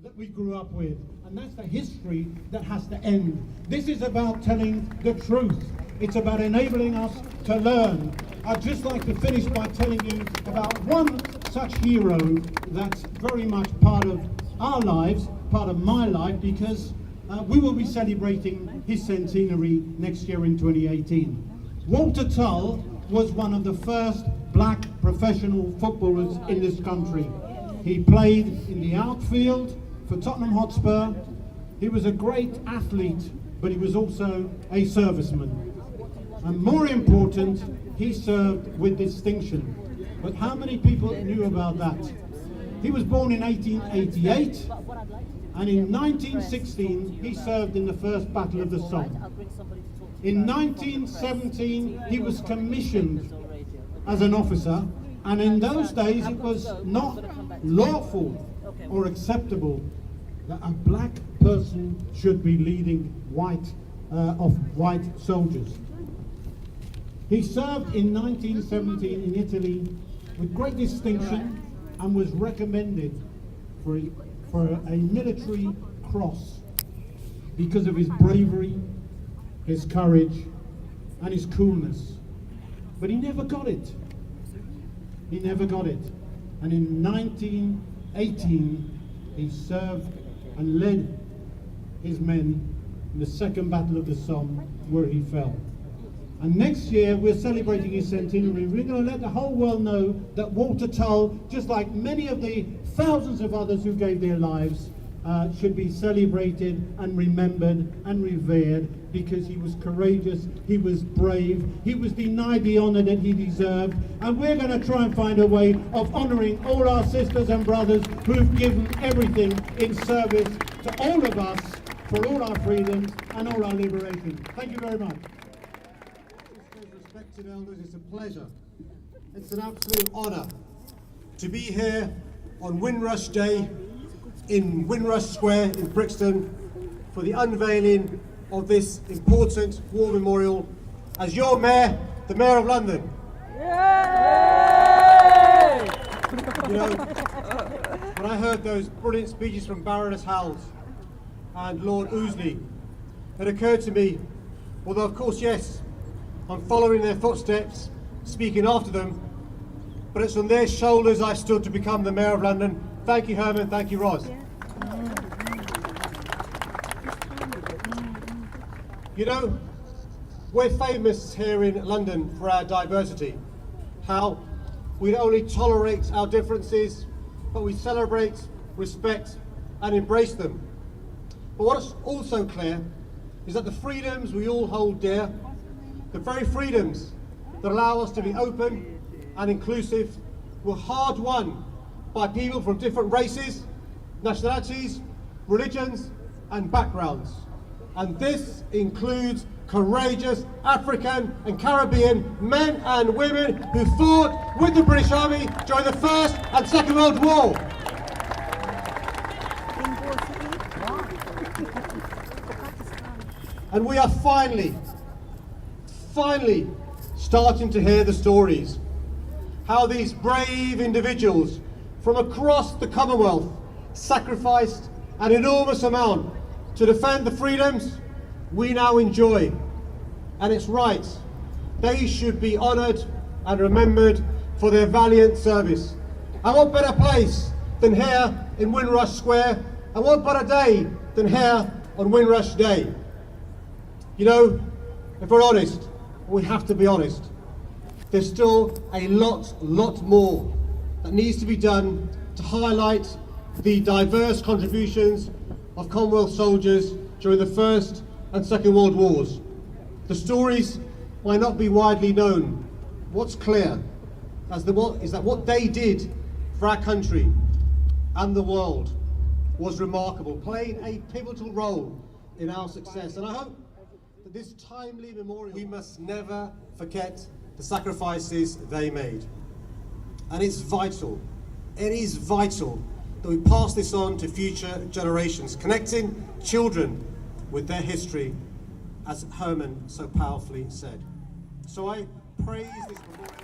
that we grew up with, and that's the history that has to end. This is about telling the truth. It's about enabling us to learn. I'd just like to finish by telling you about one such hero that's very much part of our lives, part of my life, because we will be celebrating his centenary next year in 2018. Walter Tull was one of the first black professional footballers in this country. He played in the outfield for Tottenham Hotspur. He was a great athlete, but he was also a serviceman. And more important, he served with distinction. But how many people knew about that? He was born in 1888, and in 1916 he served in the First Battle of the Somme. In 1917 he was commissioned as an officer, and in those days it was not lawful or acceptable that a black person should be leading white soldiers. He served in 1917 in Italy with great distinction and was recommended for a military cross because of his bravery, his courage, and his coolness. But he never got it. He never got it. And in 1918, he served and led his men in the Second Battle of the Somme, where he fell. And next year, we're celebrating his centenary. We're going to let the whole world know that Walter Tull, just like many of the thousands of others who gave their lives, should be celebrated and remembered and revered, because he was courageous, he was brave, he was denied the honor that he deserved, and we're going to try and find a way of honoring all our sisters and brothers who've given everything in service to all of us for all our freedoms and all our liberation. Thank you very much. Respected elders, it's a pleasure. It's an absolute honor to be here on Windrush Day in Windrush Square in Brixton for the unveiling of this important war memorial as your Mayor, the Mayor of London. Yay! You know, when I heard those brilliant speeches from Baroness Howells and Lord Ouseley, it occurred to me, although of course, yes, I'm following their footsteps, speaking after them, but it's on their shoulders I stood to become the Mayor of London. Thank you, Herman. Thank you, Ros. You know, we're famous here in London for our diversity, how we not only tolerate our differences, but we celebrate, respect, and embrace them. But what's also clear is that the freedoms we all hold dear, the very freedoms that allow us to be open and inclusive, were hard won by people from different races, nationalities, religions, and backgrounds. And this includes courageous African and Caribbean men and women who fought with the British Army during the First and Second World War. And we are finally starting to hear the stories. How these brave individuals from across the Commonwealth sacrificed an enormous amount to defend the freedoms we now enjoy. And it's right, they should be honoured and remembered for their valiant service. And what better place than here in Windrush Square, and what better day than here on Windrush Day. You know, if we're honest, we have to be honest, there's still a lot more that needs to be done to highlight the diverse contributions of Commonwealth soldiers during the First and Second World Wars. The stories might not be widely known. What's clear is that what they did for our country and the world was remarkable, playing a pivotal role in our success. And I hope that this timely memorial, we must never forget the sacrifices they made. And it's vital, it is vital that we pass this on to future generations, connecting children with their history, as Herman so powerfully said. So I praise this memorial.